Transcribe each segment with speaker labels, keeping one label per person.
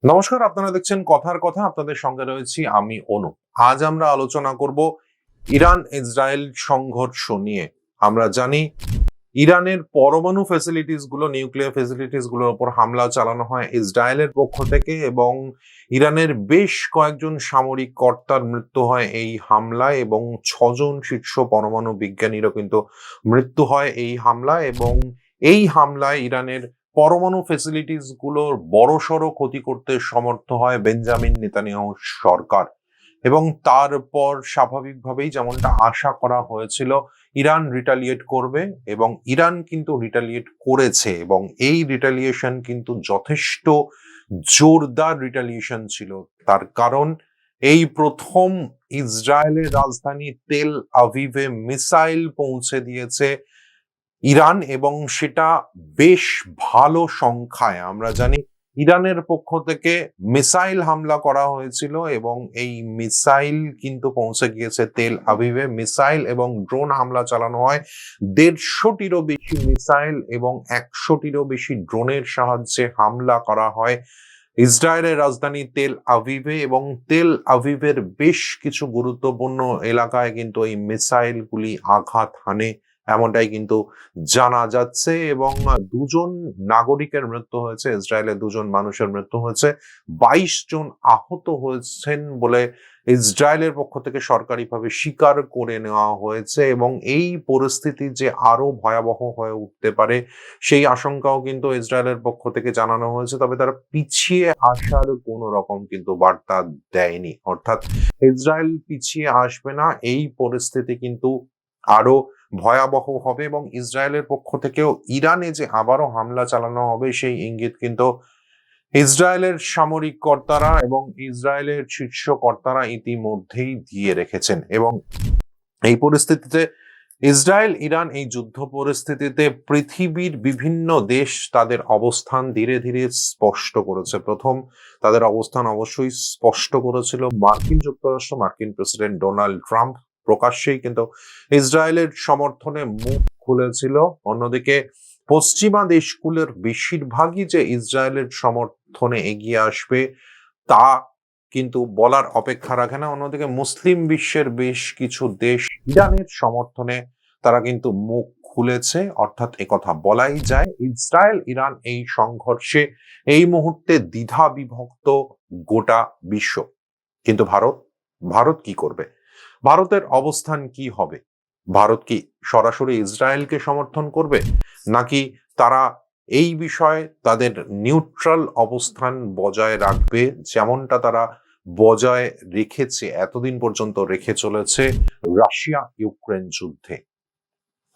Speaker 1: নমস্কার, আপনারা দেখছেন কথার কথা। আপনাদের সঙ্গে রয়েছি আমি অনু। আজ আমরা আলোচনা করব ইরান ইসরায়েল সংঘর্ষ নিয়ে। আমরা জানি ইরানের পরমাণু ফ্যাসিলিটিস গুলো, নিউক্লিয়ার ফ্যাসিলিটিস গুলোর উপর হামলা চালানো হয় ইসরায়েলের পক্ষ থেকে এবং ইরানের বেশ কয়েকজন সামরিক কর্তার মৃত্যু হয় এই হামলায় এবং 6 জন শীর্ষ পরমাণু বিজ্ঞানীরও কিন্তু মৃত্যু হয় এই হামলায়। এবং এই হামলায় ইরানের পরমাণু ফ্যাসিলিটিস গুলোর বড়সড় ক্ষতি করতে সমর্থ হয় বেঞ্জামিন নেতানিয়াহু সরকার। এবং তারপর স্বাভাবিকভাবেই যেমনটা আশা করা হয়েছিল, ইরান রিটালিয়েট করবে এবং ইরান কিন্তু রিটালিয়েট করেছে এবং এই রিটালিয়েশন কিন্তু যথেষ্ট জোরদার রিটালিয়েশন ছিল। তার কারণ এই প্রথম ইসরায়েলের রাজধানী তেল আভিভে মিসাইল পৌঁছে দিয়েছে ইরান এবং সেটা বেশ ভালো সংখ্যায়। আমরা জানি ইরানের পক্ষ থেকে মিসাইল হামলা করা হয়েছিল এবং এই মিসাইল কিন্তু পৌঁছে গিয়েছে তেল আভিভে। মিসাইল এবং ড্রোন হামলা চালানো হয়। 150টিরও বেশি মিসাইল এবং 100টিরও বেশি ড্রোনের সাহায্যে হামলা করা হয় ইসরায়েলের রাজধানী তেল আভিভে এবং তেল আভিভের বেশ কিছু গুরুত্বপূর্ণ এলাকায় কিন্তু এই মিসাইলগুলি আঘাত হানে, এমনটাই কিন্তু জানা যাচ্ছে। এবং 2 জন নাগরিকের মৃত্যু হয়েছে, ইসরায়েলের 2 জন মানুষের মৃত্যু হয়েছে, 22 জন আহত হয়েছেন বলে ইসরায়েলের পক্ষ থেকে সরকারিভাবে স্বীকার করে নেওয়া হয়েছে। এবং এই পরিস্থিতি যে আরো ভয়াবহ হয়ে উঠতে পারে সেই আশঙ্কাও কিন্তু ইসরায়েলের পক্ষ থেকে জানানো হয়েছে, তবে তারা পিছিয়ে আসার কোন রকম কিন্তু বার্তা দেয়নি। অর্থাৎ ইসরায়েল পিছিয়ে আসবে না, এই পরিস্থিতি কিন্তু আরো ভয়াবহ হবে এবং ইসরায়েলের পক্ষ থেকেও ইরানে যে আবারও হামলা চালানো হবে সেই ইঙ্গিত কিন্তু ইসরায়েলের সামরিক কর্তারা এবং ইসরায়েলের শীর্ষ কর্তারা ইতিমধ্যেই দিয়ে রেখেছেন। এবং এই পরিস্থিতিতে ইসরায়েল ইরান এই যুদ্ধ পরিস্থিতিতে পৃথিবীর বিভিন্ন দেশ তাদের অবস্থান ধীরে ধীরে স্পষ্ট করেছে। প্রথম তাদের অবস্থান অবশ্যই স্পষ্ট করেছিল মার্কিন যুক্তরাষ্ট্র। মার্কিন প্রেসিডেন্ট ডোনাল্ড ট্রাম্প প্রকাশ্যেই কিন্তু ইসরায়েলের সমর্থনে মুখ খুলেছিল। অন্যদিকে পশ্চিমা দেশগুলোর বেশিরভাগই যে ইসরায়েলের সমর্থনে এগিয়ে আসবে তা কিন্তু বলার অপেক্ষা রাখে না। অন্যদিকে মুসলিম বিশ্বের বেশ কিছু দেশ ইরানের সমর্থনে তারা কিন্তু মুখ খুলেছে। অর্থাৎ একথা বলাই যায় ইসরায়েল ইরান এই সংঘর্ষে এই মুহূর্তে দ্বিধা বিভক্ত গোটা বিশ্ব। কিন্তু ভারত, ভারত কি করবে? ভারতের অবস্থান কি হবে? ভারত কি সরাসরি ইসরায়েলকে সমর্থন করবে, নাকি তারা এই বিষয়ে তাদের নিউট্রাল অবস্থান বজায় রাখবে, যেমনটা তারা বজায় রেখেছে, এতদিন পর্যন্ত রেখে চলেছে রাশিয়া ইউক্রেন যুদ্ধে?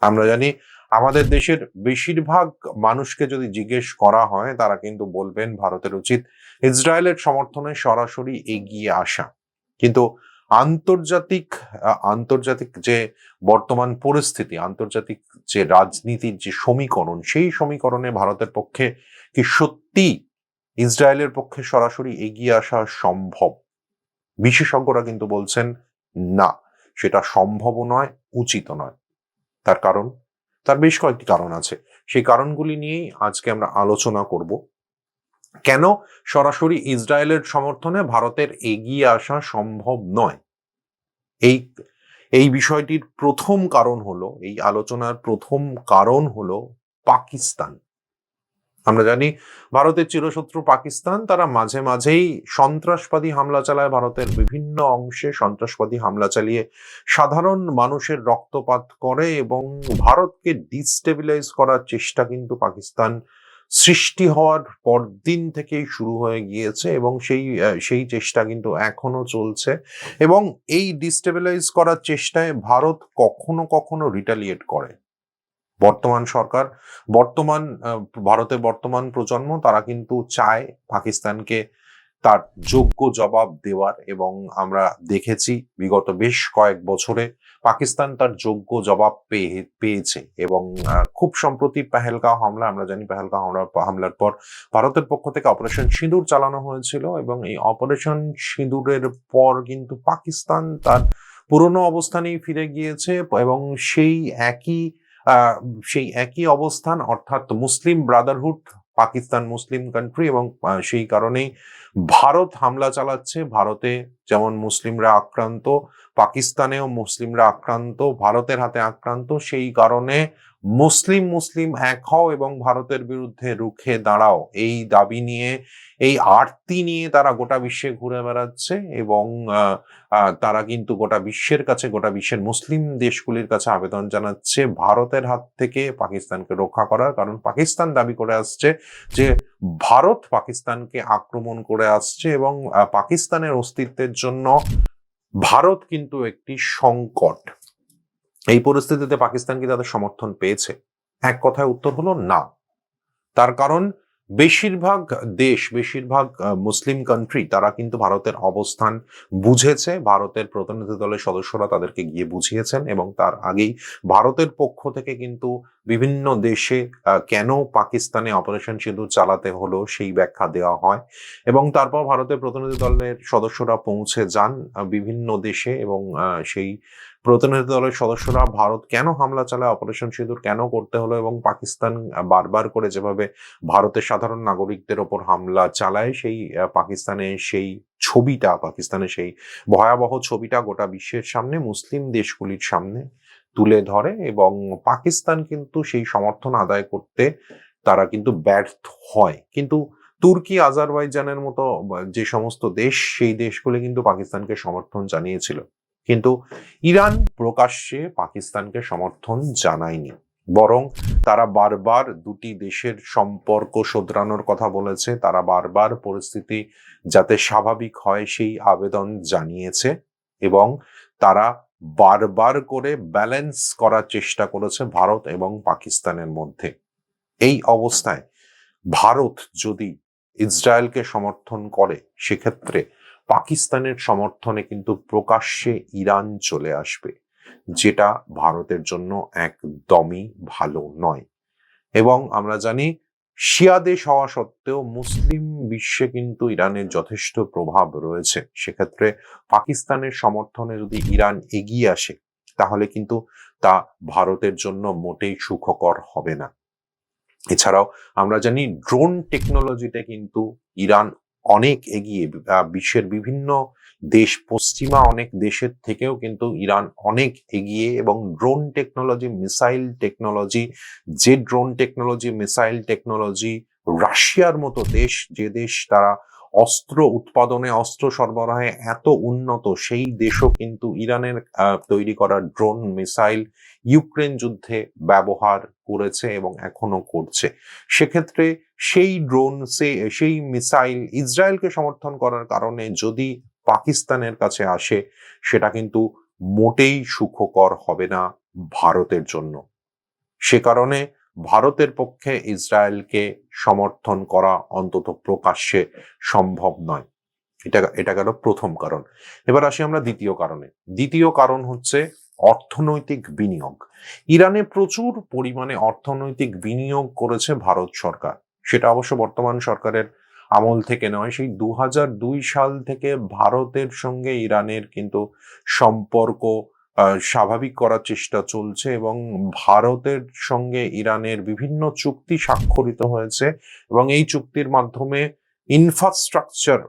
Speaker 1: আমরা জানি আমাদের দেশের বেশিরভাগ মানুষকে যদি জিজ্ঞেস করা হয় তারা কিন্তু বলবেন ভারতের উচিত ইসরায়েলের সমর্থনে সরাসরি এগিয়ে আসা। কিন্তু আন্তর্জাতিক আন্তর্জাতিক যে বর্তমান পরিস্থিতি, আন্তর্জাতিক যে রাজনীতির যে সমীকরণ, সেই সমীকরণে ভারতের পক্ষে কি সত্যি ইসরায়েলের পক্ষে সরাসরি এগিয়ে আসা সম্ভব? বিশেষজ্ঞরা কিন্তু বলছেন না, সেটা সম্ভবও নয়, উচিত নয়। তার কারণ, তার বেশ কয়েকটি কারণ আছে। সেই কারণগুলি নিয়েই আজকে আমরা আলোচনা করব। কেন সরাসরি ইসরায়েলের সমর্থনে ভারতের এগিয়ে আসা সম্ভব নয়? এই এই বিষয়টির প্রথম কারণ হলো, এই আলোচনার প্রথম কারণ হলো পাকিস্তান। আমরা জানি ভারতের চিরশত্রু পাকিস্তান, তারা মাঝে মাঝেই সন্ত্রাসবাদী হামলা চালায় ভারতের বিভিন্ন অংশে, সন্ত্রাসবাদী হামলা চালিয়ে সাধারণ মানুষের রক্তপাত করে এবং ভারতকে ডিস্টেবিলাইজ করার চেষ্টা কিন্তু পাকিস্তান সৃষ্টি হওয়ার পরদিন থেকেই শুরু হয়ে গিয়েছে এবং সেই চেষ্টা কিন্তু এখনো চলছে। এবং এই ডিস্টেবিলাইজ করার চেষ্টায় ভারত কখনো কখনো রিটালিয়েট করে। বর্তমান সরকার, বর্তমান ভারতের বর্তমান প্রজন্ম তারা কিন্তু চায় পাকিস্তানকে তার যোগ্য জবাব দেওয়ার এবং আমরা দেখেছি বিগত বেশ কয়েক বছরে পাকিস্তান তার যোগ্য জবাব পেয়েছে। এবং খুব সম্প্রতি পেহেলগাঁও হামলা, আমরা জানি পেহেলগাঁও হামলার পর ভারতের পক্ষ থেকে অপারেশন সিঁদুর চালানো হয়েছিল এবং এই অপারেশন সিঁদুরের পর কিন্তু পাকিস্তান তার পুরনো অবস্থানেই ফিরে গিয়েছে এবং সেই একই সেই একই অবস্থান, অর্থাৎ মুসলিম ব্রাদারহুড পাকিস্তান মুসলিম কান্ট্রি এবং সেই কারণেই ভারত হামলা চালাচ্ছে। ভারতে যেমন মুসলিমরা আক্রান্ত, পাকিস্তানেও মুসলিমরা আক্রান্ত, ভারতের হাতে আক্রান্ত। সেই কারণে মুসলিম এক হও এবং ভারতের বিরুদ্ধে রুখে দাঁড়াও, এই দাবি নিয়ে, এই আরতি নিয়ে তারা গোটা বিশ্বে ঘুরে বেড়াচ্ছে এবং তারা কিন্তু গোটা বিশ্বের মুসলিম দেশগুলির কাছে আবেদন জানাচ্ছে ভারতের হাত থেকে পাকিস্তানকে রক্ষা করার। কারণ পাকিস্তান দাবি করে আসছে যে ভারত পাকিস্তানকে আক্রমণ করে আসছে এবং পাকিস্তানের অস্তিত্বের জন্য ভারত কিন্তু একটি সংকট। এই পরিস্থিতিতে পাকিস্তান কি তাদের সমর্থন পেয়েছে? এক কথায় উত্তর হলো না। তার কারণ বেশিরভাগ মুসলিম কান্ট্রি তারা কিন্তু ভারতের অবস্থান বুঝেছে, ভারতের প্রতিনিধি দলের সদস্যরা তাদেরকে গিয়ে বুঝিয়েছেন এবং তার আগেই ভারতের পক্ষ থেকে কিন্তু বিভিন্ন দেশে কেন পাকিস্তানে অপারেশন সিঁদুর চালাতে হলো সেই ব্যাখ্যা দেওয়া হয় এবং তারপর ভারতের প্রতিনিধি দলের সদস্যরা পৌঁছে যান বিভিন্ন দেশে এবং সেই প্রতিনিধি দলের সদস্যরা ভারত কেন হামলা চালায়, অপারেশন সিঁদুর কেন করতে হলো এবং পাকিস্তান বারবার করে যেভাবে ভারতের সাধারণ নাগরিকদের ওপর হামলা চালায় সেই পাকিস্তানের সেই ভয়াবহ ছবিটা গোটা বিশ্বের সামনে, মুসলিম দেশগুলির সামনে তুলে ধরে এবং পাকিস্তান কিন্তু সেই সমর্থন আদায় করতে তারা কিন্তু ব্যর্থ হয়। কিন্তু তুর্কি, আজারবাইজানের মতো যে সমস্ত দেশ, সেই দেশগুলি কিন্তু পাকিস্তানকে সমর্থন জানিয়েছিল, কিন্তু ইরান প্রকাশ্যে পাকিস্তানকে সমর্থন জানায়নি, বরং তারা বারবার দুটি দেশের সম্পর্ক শোধরানোর কথা বলেছে, তারা বারবার পরিস্থিতি যাতে স্বাভাবিক হয় সেই আবেদন জানিয়েছে এবং তারা বারবার করে ব্যালেন্স করার চেষ্টা করেছে ভারত এবং পাকিস্তানের মধ্যে। এই অবস্থায় ভারত যদি ইসরায়েলকে সমর্থন করে সেক্ষেত্রে পাকিস্তানের সমর্থনে কিন্তু প্রকাশ্যে ইরান চলে আসবে, যেটা ভারতের জন্য একদমই ভালো নয়। এবং আমরা জানি শিয়া দেশ হওয়া সত্ত্বেও মুসলিম বিশ্বে কিন্তু ইরানের যথেষ্ট প্রভাব রয়েছে। সেক্ষেত্রে পাকিস্তানের সমর্থনে যদি ইরান এগিয়ে আসে তাহলে কিন্তু তা ভারতের জন্য মোটেই সুখকর হবে না। এছাড়াও আমরা জানি ড্রোন টেকনোলজিতে কিন্তু ইরান অনেক এগিয়ে, বিশ্বের বিভিন্ন দেশ, পশ্চিমা অনেক দেশের থেকেও কিন্তু ইরান অনেক এগিয়ে এবং ড্রোন টেকনোলজি, মিসাইল টেকনোলজি রাশিয়ার মতো দেশ, যে দেশ তারা অস্ত্র উৎপাদনে, অস্ত্র সরবরাহে এত উন্নত, সেই দেশও কিন্তু ইরানের তৈরি করা ড্রোন, মিসাইল ইউক্রেন যুদ্ধে ব্যবহার করেছে এবং এখনো করছে। সেক্ষেত্রে সেই ড্রোন, সেই মিসাইল ইসরায়েলকে সমর্থন করার কারণে যদি পাকিস্তানের কাছে আসে সেটা কিন্তু মোটেই সুখকর হবে না ভারতের জন্য। সে কারণে ভারতের পক্ষে ইসরায়েলকে সমর্থন করা অন্তত প্রকাশ্যে সম্ভব নয়। এটা গেল প্রথম কারণ। এবার আসি আমরা দ্বিতীয় কারণে। দ্বিতীয় কারণ হচ্ছে অর্থনৈতিক বিনিয়োগ। ইরানে প্রচুর পরিমাণে অর্থনৈতিক বিনিয়োগ করেছে ভারত সরকার। সেটা অবশ্য বর্তমান সরকারের আমল থেকে নয়, সেই 2002 সাল থেকে ভারতের সঙ্গে ইরানের কিন্তু সম্পর্ক স্বাভাবিক করার চেষ্টা চলছে এবং ভারতের সঙ্গে ইরানের বিভিন্ন চুক্তি স্বাক্ষরিত হয়েছে এবং এই চুক্তির মাধ্যমে ইনফ্রাস্ট্রাকচার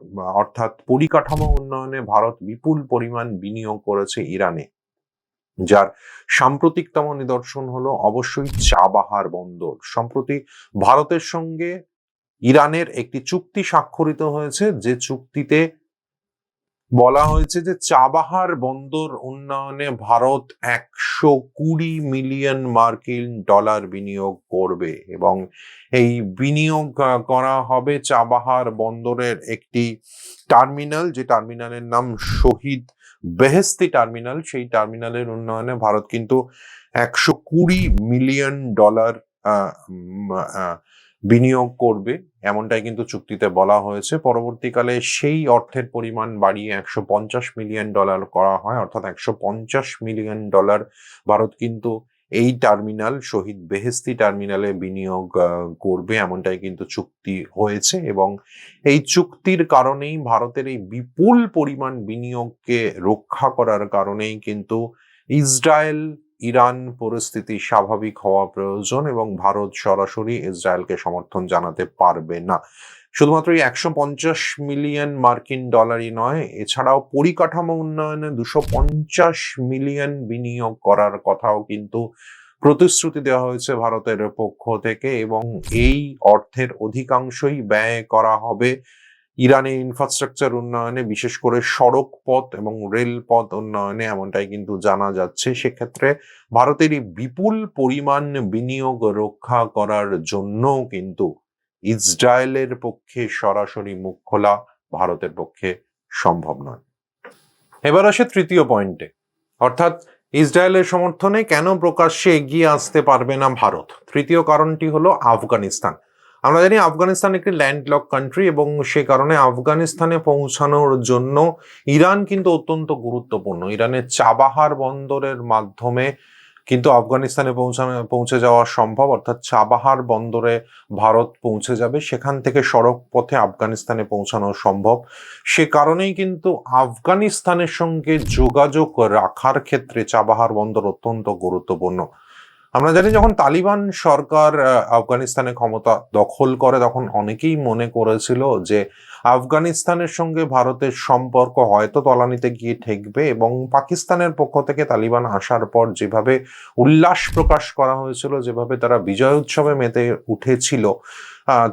Speaker 1: অর্থাৎ পরিকাঠামো উন্নয়নে ভারত বিপুল পরিমাণ বিনিয়োগ করেছে ইরানে, যার সাম্প্রতিকতম নিদর্শন হলো অবশ্যই চাবাহার বন্দর। সম্প্রতি ভারতের সঙ্গে ইরানের একটি চুক্তি স্বাক্ষরিত হয়েছে, যে চুক্তিতে বলা হয়েছে যে চাবাহার বন্দর উন্নয়নে ভারত 120 মিলিয়ন মার্কিন ডলার বিনিয়োগ করবে এবং এই বিনিয়োগ করা হবে চাবাহার বন্দরের একটি টার্মিনাল, যে টার্মিনালের নাম শহীদ বেহেশতি টার্মিনাল। সেই টার্মিনালের উন্নয়নে ভারত কিন্তু 120 মিলিয়ন ডলার বিনিয়োগ করবে, এমনটাই কিন্তু চুক্তিতে বলা হয়েছে। পরবর্তীকালে সেই অর্থের পরিমাণ বাড়িয়ে 150 মিলিয়ন ডলার করা হয়, অর্থাৎ 150 মিলিয়ন ডলার ভারত কিন্তু এই টার্মিনাল, শহীদ বেহেশতি টার্মিনালে বিনিয়োগ করবে, এমনটাই কিন্তু চুক্তি হয়েছে এবং এই চুক্তির কারণেই, ভারতের এই বিপুল পরিমাণ বিনিয়োগকে রক্ষা করার কারণেই কিন্তু ইসরায়েল ইরান পরিস্থিতি স্বাভাবিক হওয়া প্রয়োজন এবং ভারত সরাসরি ইসরায়েলকে সমর্থন জানাতে পারবে না। শুধুমাত্র এই 150 মিলিয়ন মার্কিন ডলারই নয়, এছাড়াও পরিকাঠামো উন্নয়নে 250 মিলিয়ন বিনিয়োগ করার কথাও কিন্তু প্রতিশ্রুতি দেওয়া হয়েছে ভারতের পক্ষ থেকে, এবং এই অর্থের অধিকাংশই ব্যয় করা হবে ইরানের ইনফ্রাস্ট্রাকচার উন্নয়নে, বিশেষ করে সড়ক পথ এবং রেলপথ উন্নয়নে, এমনটাই কিন্তু জানা যাচ্ছে। সেক্ষেত্রে ভারতের এই বিপুল পরিমাণ বিনিয়োগ রক্ষা করার জন্য কিন্তু ইসরায়েলের পক্ষে সরাসরি মুখ খোলা ভারতের পক্ষে সম্ভব নয়। এবার আসে তৃতীয় পয়েন্টে, অর্থাৎ ইসরায়েলের সমর্থনে কেন প্রকাশ্যে এগিয়ে আসতে পারবে না ভারত। তৃতীয় কারণটি হলো আফগানিস্তান। আমরা জানি আফগানিস্তান একটি ল্যান্ডলক কান্ট্রি এবং সে কারণে আফগানিস্তানে পৌঁছানোর জন্য ইরান কিন্তু অত্যন্ত গুরুত্বপূর্ণ। ইরানের চাবাহার বন্দরের মাধ্যমে কিন্তু আফগানিস্তানে পৌঁছে যাওয়া সম্ভব, অর্থাৎ চাবাহার বন্দরে ভারত পৌঁছে যাবে, সেখান থেকে সড়ক পথে আফগানিস্তানে পৌঁছানো সম্ভব। সে কারণেই কিন্তু আফগানিস্তানের সঙ্গে যোগাযোগ রাখার ক্ষেত্রে চাবাহার বন্দর অত্যন্ত গুরুত্বপূর্ণ। আমরা জানি যখন তালিবান সরকার আফগানিস্তানে ক্ষমতা দখল করে তখন অনেকেই মনে করেছিল যে আফগানিস্তানের সঙ্গে ভারতের সম্পর্ক হয়তো তলানিতে গিয়ে ঠেকবে, এবং পাকিস্তানের পক্ষ থেকে তালিবান আসার পর যেভাবে উল্লাস প্রকাশ করা হয়েছিল, যেভাবে তারা বিজয় উৎসবে মেতে উঠেছিল,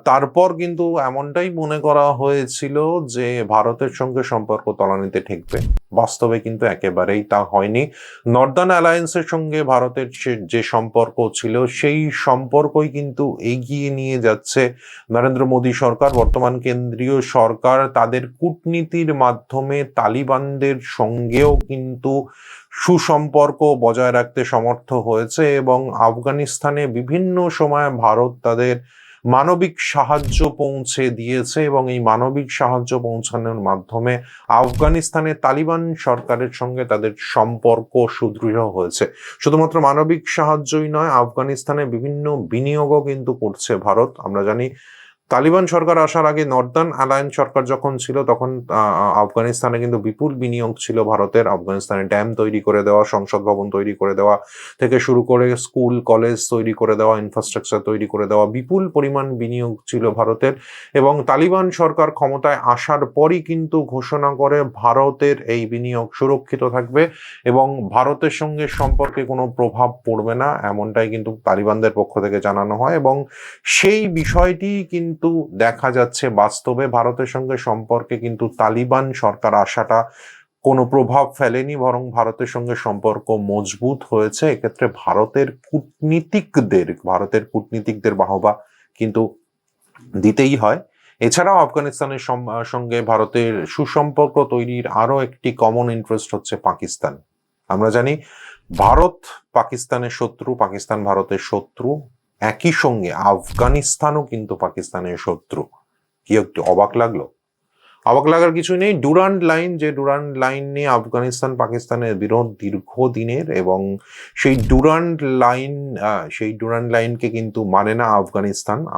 Speaker 1: তারপর কিন্তু এমনটাই মনে করা হয়েছিল যে ভারতের সঙ্গে সম্পর্ক তলানিতে ঠেকবে। বাস্তবে কিন্তু একেবারেই তা হয়নি। নর্দার্ন অ্যালায়েন্সের সঙ্গে ভারতের যে সম্পর্ক ছিল সেই সম্পর্কই কিন্তু এগিয়ে নিয়ে যাচ্ছে নরেন্দ্র মোদী সরকার। বর্তমান কেন্দ্রীয় সরকার তাদের কূটনীতির মাধ্যমে তালিবানদের সঙ্গেও কিন্তু সুসম্পর্ক বজায় রাখতে সমর্থ হয়েছে, এবং আফগানিস্তানে বিভিন্ন সময় ভারত তাদের মানবিক সাহায্য পৌঁছে দিয়েছে, এবং এই মানবিক সাহায্য পৌঁছানোর মাধ্যমে আফগানিস্তানের তালিবান সরকারের সঙ্গে তাদের সম্পর্ক সুদৃঢ় হয়েছে। শুধুমাত্র মানবিক সাহায্যই নয়, আফগানিস্তানে বিভিন্ন বিনিয়োগও কিন্তু করছে ভারত। আমরা জানি তালিবান সরকার আসার আগে নর্দার্ন অ্যালায়েন্স সরকার যখন ছিল তখন আফগানিস্তানে কিন্তু বিপুল বিনিয়োগ ছিল ভারতের। আফগানিস্তানে ড্যাম তৈরি করে দেওয়া, সংসদ ভবন তৈরি করে দেওয়া থেকে শুরু করে স্কুল কলেজ তৈরি করে দেওয়া, ইনফ্রাস্ট্রাকচার তৈরি করে দেওয়া, বিপুল পরিমাণ বিনিয়োগ ছিল ভারতের। এবং তালিবান সরকার ক্ষমতায় আসার পরই কিন্তু ঘোষণা করে ভারতের এই বিনিয়োগ সুরক্ষিত থাকবে এবং ভারতের সঙ্গে সম্পর্কে কোনো প্রভাব পড়বে না, এমনটাই কিন্তু তালিবানদের পক্ষ থেকে জানানো হয়। এবং সেই বিষয়টি কিন্তু দেখা যাচ্ছে বাস্তবে ভারতের সঙ্গে সম্পর্কে কিন্তু তালিবান সরকার আসাটা কোনো প্রভাব ফেলেনি, বরং ভারতের সঙ্গে সম্পর্ক মজবুত হয়েছে। এক্ষেত্রে ভারতের কূটনীতিকদের বাহবা কিন্তু দিতেই হয়। এছাড়াও আফগানিস্তানের সঙ্গে ভারতের সুসম্পর্ক তৈরির আরো একটি কমন ইন্টারেস্ট হচ্ছে পাকিস্তান। আমরা জানি ভারত পাকিস্তানের শত্রু, পাকিস্তান ভারতের শত্রু, একই সঙ্গে আফগানিস্তানও কিন্তু পাকিস্তানের শত্রু। কি একটু অবাক লাগলো? অবাক লাগার কিছু নেই। ডুরান্ড লাইন নিয়ে আফগানিস্তান পাকিস্তানের বিরোধ দীর্ঘদিনের, এবং সেই ডুরান্ড লাইনকে কিন্তু মানে না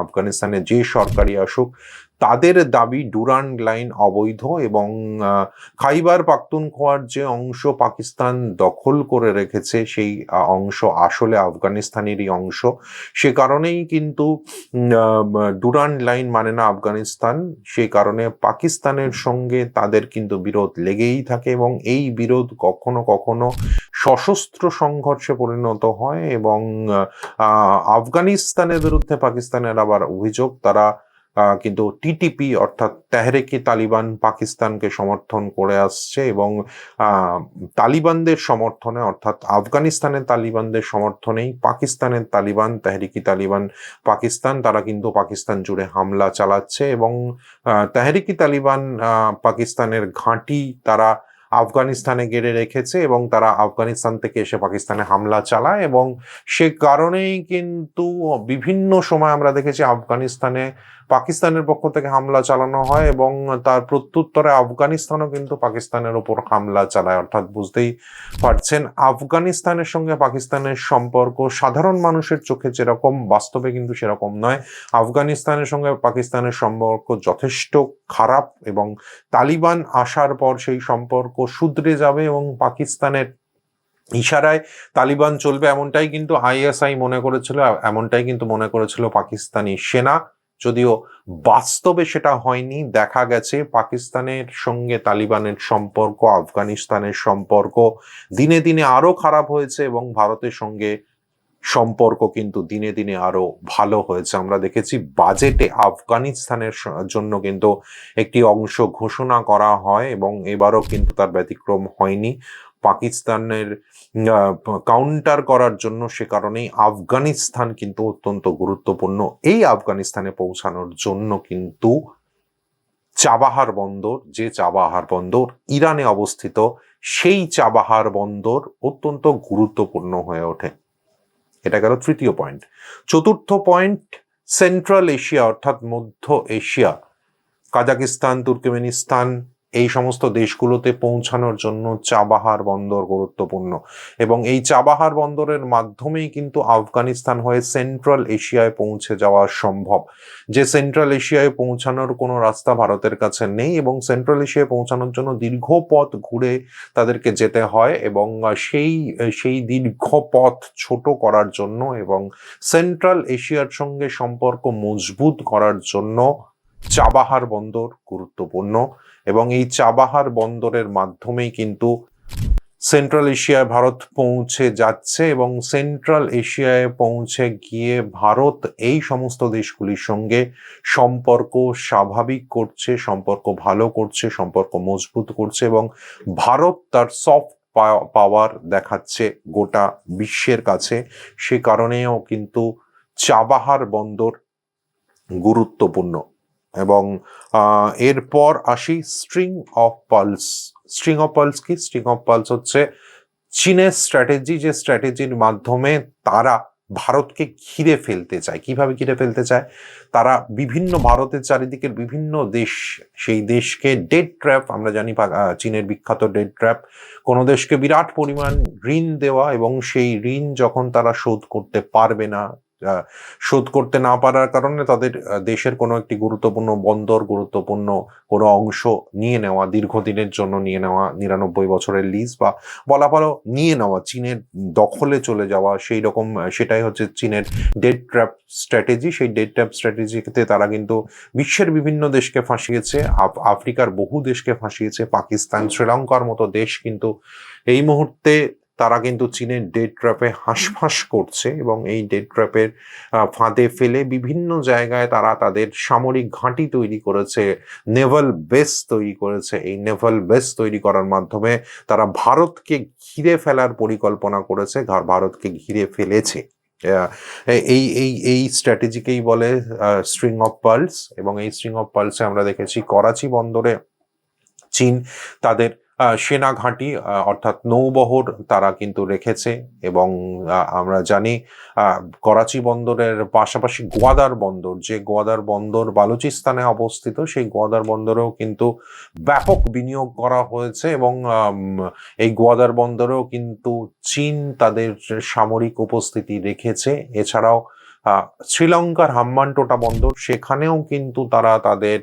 Speaker 1: আফগানিস্তানে যে সরকারি আসুক তাদের দাবি ডুরান্ড লাইন অবৈধ, এবং খাইবার পাখতুনখোয়ার যে অংশ পাকিস্তান দখল করে রেখেছে সেই অংশ আসলে আফগানিস্তানেরই অংশ। সে কারণেই কিন্তু ডুরান্ড লাইন মানে না আফগানিস্তান। সে কারণে পাকিস্তানের সঙ্গে তাদের কিন্তু বিরোধ লেগেই থাকে, এবং এই বিরোধ কখনো কখনো সশস্ত্র সংঘর্ষে পরিণত হয়। এবং আফগানিস্তানের বিরুদ্ধে পাকিস্তানের আবার অভিযোগ তারা কিন্তু টিটিপি অর্থাৎ তেহরিকে তালিবান পাকিস্তানকে সমর্থন করে আসছে, এবং তালিবানদের সমর্থনে অর্থাৎ আফগানিস্তানের তালিবানদের সমর্থনেই পাকিস্তানের তালিবান তেহরিকি তালিবান পাকিস্তান তারা কিন্তু পাকিস্তান জুড়ে হামলা চালাচ্ছে, এবং তেহরিকি তালিবান পাকিস্তানের ঘাঁটি তারা আফগানিস্তানে গেড়ে রেখেছে, এবং তারা আফগানিস্তান থেকে এসে পাকিস্তানে হামলা চালায়। এবং সে কারণেই কিন্তু বিভিন্ন সময় আমরা দেখেছি আফগানিস্তানে পাকিস্তানের পক্ষ থেকে হামলা চালানো হয়, এবং তার প্রত্যুত্তরে আফগানিস্তানও কিন্তু পাকিস্তানের উপর হামলা চালায়। অর্থাৎ বুঝতেই পারছেন আফগানিস্তানের সঙ্গে পাকিস্তানের সম্পর্ক সাধারণ মানুষের চোখে যেরকম, বাস্তবে কিন্তু সেরকম নয়। আফগানিস্তানের সঙ্গে পাকিস্তানের সম্পর্ক যথেষ্ট খারাপ, এবং তালিবান আসার পর সেই সম্পর্ক শুধরে যাবে, এবং পাকিস্তানের ইশারায় তালিবান চলবে এমনটাই কিন্তু আইএসআই মনে করেছিল, এমনটাই কিন্তু মনে করেছিল পাকিস্তানি সেনা। যদিও বাস্তবে সেটা হয়নি। দেখা গেছে পাকিস্তানের সঙ্গে তালিবানের সম্পর্ক, আফগানিস্তানের সম্পর্ক দিনে দিনে আরো খারাপ হয়েছে এবং ভারতের সঙ্গে সম্পর্ক কিন্তু দিনে দিনে আরো ভালো হয়েছে। আমরা দেখেছি বাজেটে আফগানিস্তানের জন্য কিন্তু একটি অংশ ঘোষণা করা হয় এবং এবারও কিন্তু তার ব্যতিক্রম হয়নি। পাকিস্তানের কাউন্টার করার জন্য সে কারণেই আফগানিস্তান কিন্তু অত্যন্ত গুরুত্বপূর্ণ। এই আফগানিস্তানে পৌঁছানোর জন্য কিন্তু চাবাহার বন্দর, যে চাবাহার বন্দর ইরানে অবস্থিত, সেই চাবাহার বন্দর অত্যন্ত গুরুত্বপূর্ণ হয়ে ওঠে। এটা গেল তৃতীয় পয়েন্ট। চতুর্থ পয়েন্ট, সেন্ট্রাল এশিয়া অর্থাৎ মধ্য এশিয়া, কাজাকিস্তান, তুর্কমেনিস্তান, এই সমস্ত দেশগুলোতে পৌঁছানোর জন্য চাবাহার বন্দর গুরুত্বপূর্ণ এবং এই চাবাহার বন্দরের মাধ্যমেই কিন্তু আফগানিস্তান হয়ে সেন্ট্রাল এশিয়ায় পৌঁছে যাওয়া সম্ভব। যে সেন্ট্রাল এশিয়ায় পৌঁছানোর কোনো রাস্তা ভারতের কাছে নেই এবং সেন্ট্রাল এশিয়ায় পৌঁছানোর জন্য দীর্ঘ পথ ঘুরে তাদেরকে যেতে হয় এবং সেই দীর্ঘ পথ ছোট করার জন্য এবং সেন্ট্রাল এশিয়ার সঙ্গে সম্পর্ক মজবুত করার জন্য চাবাহার বন্দর গুরুত্বপূর্ণ এবং এই চাবাহার বন্দরের মাধ্যমেই কিন্তু সেন্ট্রাল এশিয়ায় ভারত পৌঁছে যাচ্ছে এবং সেন্ট্রাল এশিয়ায় পৌঁছে গিয়ে ভারত এই সমস্ত দেশগুলির সঙ্গে সম্পর্ক স্বাভাবিক করছে, সম্পর্ক ভালো করছে, সম্পর্ক মজবুত করছে এবং ভারত তার সফট পাওয়ার দেখাচ্ছে গোটা বিশ্বের কাছে। সে কারণেও কিন্তু চাবাহার বন্দর গুরুত্বপূর্ণ। এবং এরপর আসি string of pearls. String of pearls কি? স্ট্রিং অফ পার্লস হচ্ছে চীনের স্ট্র্যাটেজি, যে স্ট্র্যাটেজির মাধ্যমে তারা ভারতকে ঘিরে ফেলতে চায়। কিভাবে ঘিরে ফেলতে চায়? তারা বিভিন্ন ভারতের চারিদিকের বিভিন্ন দেশ, সেই দেশকে ডেট ট্র্যাপ, আমরা জানি চীনের বিখ্যাত ডেট ট্র্যাপ, কোনো দেশকে বিরাট পরিমাণ ঋণ দেওয়া এবং সেই ঋণ যখন তারা শোধ করতে পারবে না, শোধ করতে না পারার কারণে তাদের দেশের কোনো একটি গুরুত্বপূর্ণ বন্দর, গুরুত্বপূর্ণ কোনো অংশ নিয়ে নেওয়া, দীর্ঘদিনের জন্য নিয়ে নেওয়া, 99 বছরের লিজ বা বলা ভালো নিয়ে নেওয়া, চীনের দখলে চলে যাওয়া, সেই রকম, সেটাই হচ্ছে চীনের ডেট ট্র্যাপ স্ট্র্যাটেজি। সেই ডেট ট্র্যাপ স্ট্র্যাটেজিতে তারা কিন্তু বিশ্বের বিভিন্ন দেশকে ফাঁসিয়েছে, আফ্রিকার বহু দেশকে ফাঁসিয়েছে, পাকিস্তান, শ্রীলঙ্কার মতো দেশ কিন্তু এই মুহূর্তে তারা কিন্তু চীনের ডেট ট্র্যাপে হাঁসফাঁস করছে এবং এই ডেট ট্র্যাপের ফাঁদে ফেলে বিভিন্ন জায়গায় তারা তাদের সামরিক ঘাঁটি তৈরি করেছে, নেভাল বেস তৈরি করেছে। এই নেভাল বেস তৈরি করার মাধ্যমে তারা ভারতকে ঘিরে ফেলার পরিকল্পনা করেছে, ভারতকে ঘিরে ফেলেছে। এই এই এই স্ট্র্যাটেজিকেই বলে স্ট্রিং অফ পার্লস এবং এই স্ট্রিং অফ পার্লসে আমরা দেখেছি করাচি বন্দরে চীন তাদের সেনা ঘাঁটি অর্থাৎ নৌবহর তারা কিন্তু রেখেছে এবং আমরা জানি করাচি বন্দরের পাশাপাশি গোয়াদার বন্দর, যে গোয়াদার বন্দর বালুচিস্তানে অবস্থিত, সেই গোয়াদার বন্দরেও কিন্তু ব্যাপক বিনিয়োগ করা হয়েছে এবং এই গোয়াদার বন্দরেও কিন্তু চীন তাদের সামরিক উপস্থিতি রেখেছে। এছাড়াও শ্রীলঙ্কার হাম্বানটোটা বন্দর, সেখানেও কিন্তু তারা তাদের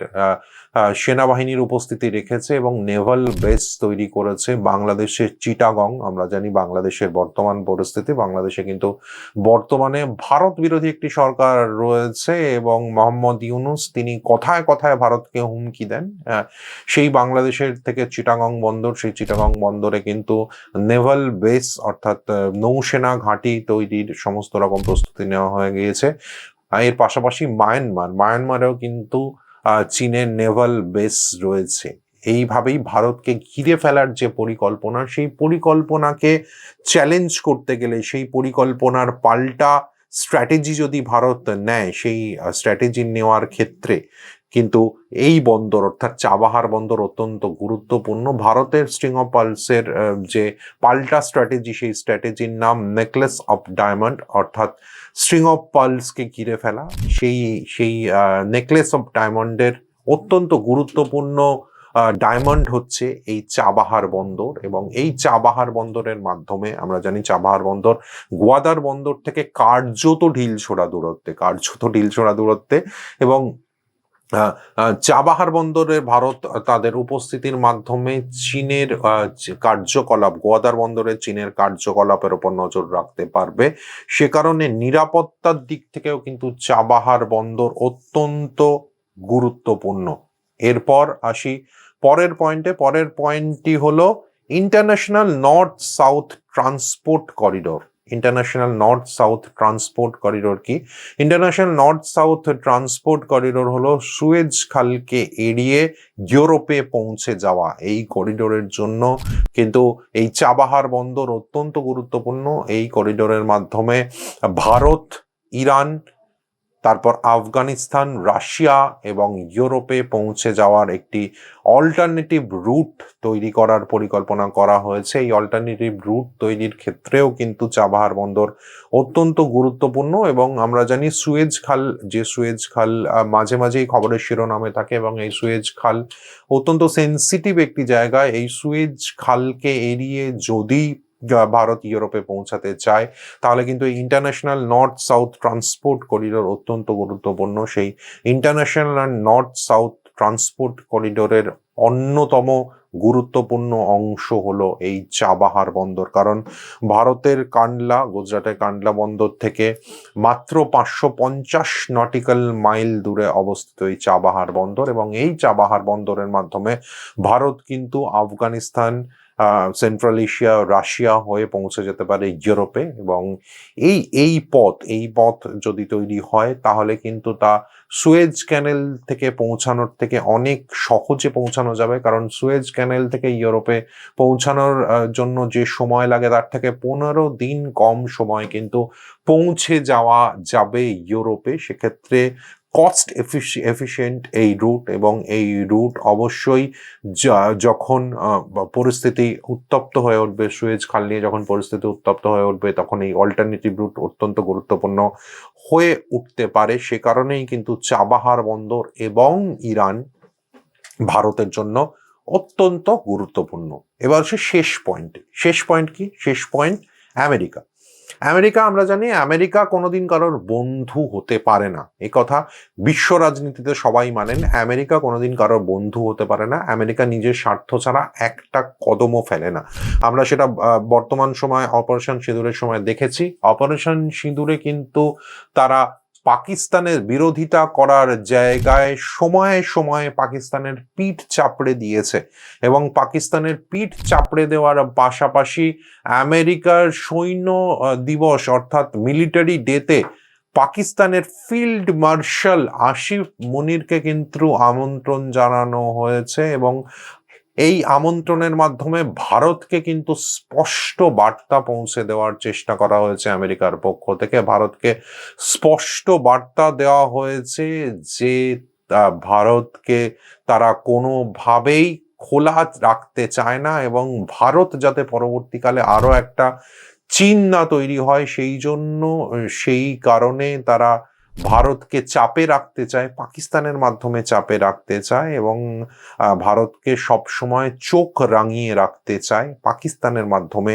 Speaker 1: সেনাবাহিনীর উপস্থিতি রেখেছে এবং নেভাল বেস তৈরি করেছে। বাংলাদেশের চিটাগং, আমরা জানি বাংলাদেশের বর্তমান পরিস্থিতি, বাংলাদেশে কিন্তু বর্তমানে ভারত বিরোধী একটি সরকার রয়েছে এবং মোহাম্মদ ইউনূস তিনি কথায় কথায় ভারতকে হুমকি দেন। সেই বাংলাদেশের থেকে চিটাগং বন্দর, সেই চিটাগং বন্দরে কিন্তু নেভাল বেস অর্থাৎ নৌসেনা ঘাঁটি তৈরির সমস্ত রকম প্রস্তুতি নেওয়া হয়ে গিয়েছে। এর পাশাপাশি মায়ানমারেও কিন্তু চীনের নেভাল বেস রয়েছে। এইভাবেই ভারতকে ঘিরে ফেলার যে পরিকল্পনা, সেই পরিকল্পনাকে চ্যালেঞ্জ করতে গেলে, সেই পরিকল্পনার পাল্টা স্ট্র্যাটেজি যদি ভারত নেয়, সেই স্ট্র্যাটেজি নেওয়ার ক্ষেত্রে কিন্তু এই বন্দর অর্থাৎ চাবাহার বন্দর অত্যন্ত গুরুত্বপূর্ণ। ভারতের স্ট্রিং অফ পার্লসের যে পাল্টা স্ট্র্যাটেজি, সেই স্ট্র্যাটেজির নাম নেকলেস অফ ডায়মন্ড, অর্থাৎ স্ট্রিং অফ পার্লসকে ঘিরে ফেলা। সেই নেকলেস অফ ডায়মন্ডের অত্যন্ত গুরুত্বপূর্ণ ডায়মন্ড হচ্ছে এই চাবাহার বন্দর এবং এই চাবাহার বন্দরের মাধ্যমে আমরা জানি চাবাহার বন্দর গোয়াদার বন্দর থেকে কার্যত ঢিল ছোড়া দূরত্বে এবং চাবাহার বন্দরে ভারত তাদের উপস্থিতির মাধ্যমে চীনের কার্যকলাপ, গোয়াদার বন্দরে চীনের কার্যকলাপের উপর নজর রাখতে পারবে। সে কারণে নিরাপত্তার দিক থেকেও কিন্তু চাবাহার বন্দর অত্যন্ত গুরুত্বপূর্ণ। এরপর আসি পরের পয়েন্টে। পরের পয়েন্টটি হলো international north south transport corridor. International north south transport corridor কি? International north south transport corridor হলো সুয়েজ খালকে এড়িয়ে ইউরোপে পৌঁছে যাওয়া। এই করিডোরের জন্য কিন্তু এই চাবাহার বন্দর অত্যন্ত গুরুত্বপূর্ণ। এই করিডোরের মাধ্যমে ভারত, ইরান, তারপর আফগানিস্তান, রাশিয়া এবং ইউরোপে পৌঁছে যাওয়ার একটি অল্টারনেটিভ রুট তৈরি করার পরিকল্পনা করা হয়েছে। এই অল্টারনেটিভ রুট তৈরির ক্ষেত্রেও কিন্তু চাবাহার বন্দর অত্যন্ত গুরুত্বপূর্ণ। এবং আমরা জানি সুয়েজ খাল, যে সুয়েজ খাল মাঝে মাঝেই খবরের শিরোনামে থাকে, এবং এই সুয়েজ খাল অত্যন্ত সেন্সিটিভ একটি জায়গা। এই সুয়েজ খালকে এড়িয়ে যদি ভারত ইউরোপে পৌঁছাতে চায়, তাহলে কিন্তু international north south transport corridor অত্যন্ত গুরুত্বপূর্ণ। সেই ইন্টারন্যাশনাল নর্থ সাউথ ট্রান্সপোর্ট করিডোরের অন্যতম গুরুত্বপূর্ণ অংশ হলো এই চাবাহার বন্দর। কারণ ভারতের কান্ডলা, গুজরাটের কান্ডলা বন্দর থেকে মাত্র 550 নটিক্যাল মাইল দূরে অবস্থিত এই চাবাহার বন্দর, এবং এই চাবাহার বন্দরের মাধ্যমে ভারত কিন্তু আফগানিস্তান, সেন্ট্রাল এশিয়া, রাশিয়া হয়ে পৌঁছে যেতে পারে ইউরোপে। এবং এই পথ যদি তৈরি হয়, তাহলে কিন্তু তা সুয়েজ ক্যানেল থেকে পৌঁছানোর থেকে অনেক সহজে পৌঁছানো যাবে। কারণ সুয়েজ ক্যানেল থেকে ইউরোপে পৌঁছানোর জন্য যে সময় লাগে, তার থেকে 15 দিন কম সময় কিন্তু পৌঁছে যাওয়া যাবে ইউরোপে। সেক্ষেত্রে কস্ট এফিশিয়েন্ট এই রুট, এবং এই রুট অবশ্যই যখন পরিস্থিতি উত্তপ্ত হয়ে উঠবে, সুয়েজ খাল নিয়ে যখন পরিস্থিতি উত্তপ্ত হয়ে উঠবে, তখন এই অল্টারনেটিভ রুট অত্যন্ত গুরুত্বপূর্ণ হয়ে উঠতে পারে। সে কারণেই কিন্তু চাবাহার বন্দর এবং ইরান ভারতের জন্য অত্যন্ত গুরুত্বপূর্ণ। এবার হচ্ছে শেষ পয়েন্ট কি? শেষ পয়েন্ট আমেরিকা। আমরা জানি আমেরিকা কোনোদিন কারোর বন্ধু হতে পারে না। এই কথা বিশ্ব রাজনীতিতে সবাই মানেন। আমেরিকা কোনোদিন কারোর বন্ধু হতে পারে না। আমেরিকা নিজের স্বার্থ ছাড়া একটা কদমও ফেলে না। আমরা সেটা বর্তমান সময় অপারেশন সিঁদুরের সময় দেখেছি। অপারেশন সিঁদুরে কিন্তু তারা পাকিস্তানের বিরোধিতা করার জায়গায় সময়ে সময়ে পাকিস্তানের পিঠ চাপড়ে দিয়েছে, এবং পাকিস্তানের পিঠ চাপড়ে দেওয়ার পাশাপাশি আমেরিকার সৈন্য দিবস অর্থাৎ মিলিটারি ডেতে পাকিস্তানের ফিল্ড মার্শাল আসিফ মুনিরকে কিন্তু আমন্ত্রণ জানানো হয়েছে, এবং এই আমন্ত্রণের মাধ্যমে ভারতকে কিন্তু স্পষ্ট বার্তা পৌঁছে দেওয়ার চেষ্টা করা হয়েছে আমেরিকার পক্ষ থেকে। ভারতকে স্পষ্ট বার্তা দেওয়া হয়েছে যে ভারতকে তারা কোনোভাবেই খোলা রাখতে চায় না, এবং ভারত যাতে পরবর্তীকালে আরো একটা চীন না তৈরি হয়, সেই কারণে তারা ভারতকে চাপে রাখতে চায়, পাকিস্তানের মাধ্যমে চাপে রাখতে চায়, এবং ভারতকে সবসময় চোখ রাঙিয়ে রাখতে চায় পাকিস্তানের মাধ্যমে।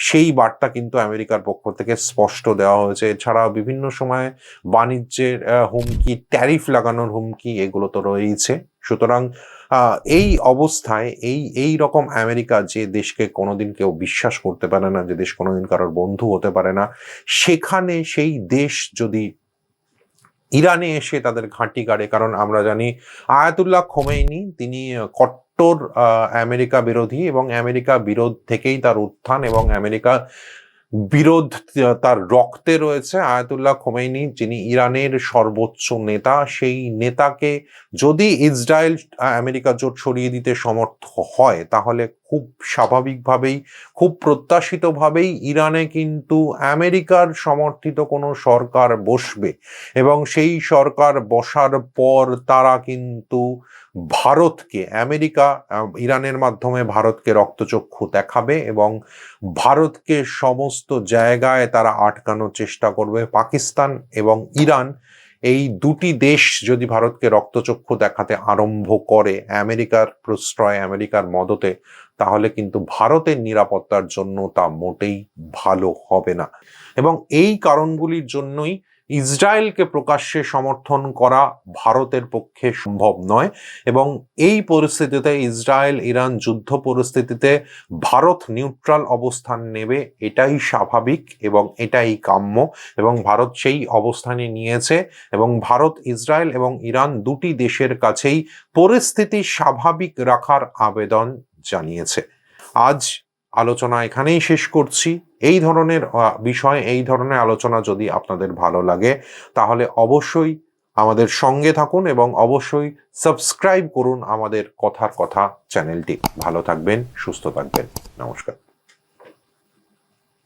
Speaker 1: সেই বার্তা কিন্তু আমেরিকার পক্ষ থেকে স্পষ্ট দেওয়া হয়েছে। এছাড়া বিভিন্ন সময় বাণিজ্যের হুমকি, ট্যারিফ লাগানোর হুমকি, এগুলো তো রয়েছে। সুতরাং এই অবস্থায় এই রকম আমেরিকা, যে দেশকে কোনোদিন কেউ বিশ্বাস করতে পারে না, যে দেশ কোনোদিন কারোর বন্ধু হতে পারে না, সেখানে সেই দেশ যদি ইরানে এসে তাদের ঘাঁটি গাড়ে, কারণ আমরা জানি আয়াতুল্লাহ খোমেনি তিনি কট্টর আমেরিকা বিরোধী, এবং আমেরিকা বিরোধ থেকেই তার উত্থান, এবং আমেরিকা বিরোধ তার রক্তে রয়েছে। আয়াতুল্লাহ খোমেনি, যিনি ইরানের সর্বোচ্চ নেতা, সেই নেতাকে যদি ইসরায়েল আমেরিকা জোট সরিয়ে দিতে সমর্থ হয়, তাহলে খুব স্বাভাবিকভাবেই, খুব প্রত্যাশিতভাবেই ইরানে কিন্তু আমেরিকার সমর্থিত কোনো সরকার বসবে, এবং সেই সরকার বসার পর তারা কিন্তু ভারতকে, আমেরিকা ইরানের মাধ্যমে ভারতকে রক্তচক্ষু দেখাবে, এবং ভারতকে সমস্ত জায়গায় তারা আটকানোর চেষ্টা করবে। পাকিস্তান এবং ইরান, এই দুটি দেশ যদি ভারতকে রক্তচক্ষু দেখাতে আরম্ভ করে আমেরিকার প্রশ্রয়, আমেরিকার মদতে, তাহলে কিন্তু ভারতের নিরাপত্তার জন্য তা মোটেই ভালো হবে না। এবং এই কারণগুলির জন্যই ইসরায়েলকে প্রকাশ্যে সমর্থন করা ভারতের পক্ষে সম্ভব নয় এবং এই পরিস্থিতিতে ইসরায়েল ইরান যুদ্ধ পরিস্থিতিতে ভারত নিউট্রাল অবস্থান নেবে, এটাই স্বাভাবিক এবং এটাই কাম্য এবং ভারত সেই অবস্থানে নিয়েছে এবং ভারত ইসরায়েল এবং ইরান দুটি দেশের কাছেই পরিস্থিতি স্বাভাবিক রাখার আবেদন জানিয়েছে। আজ আলোচনা এখানেই শেষ করছি। এই ধরনের বিষয়, এই ধরনের আলোচনা যদি আপনাদের ভালো লাগে তাহলে অবশ্যই আমাদের সঙ্গে থাকুন এবং অবশ্যই সাবস্ক্রাইব করুন আমাদের কথার কথা চ্যানেলটি। ভালো থাকবেন, সুস্থ থাকবেন, নমস্কার।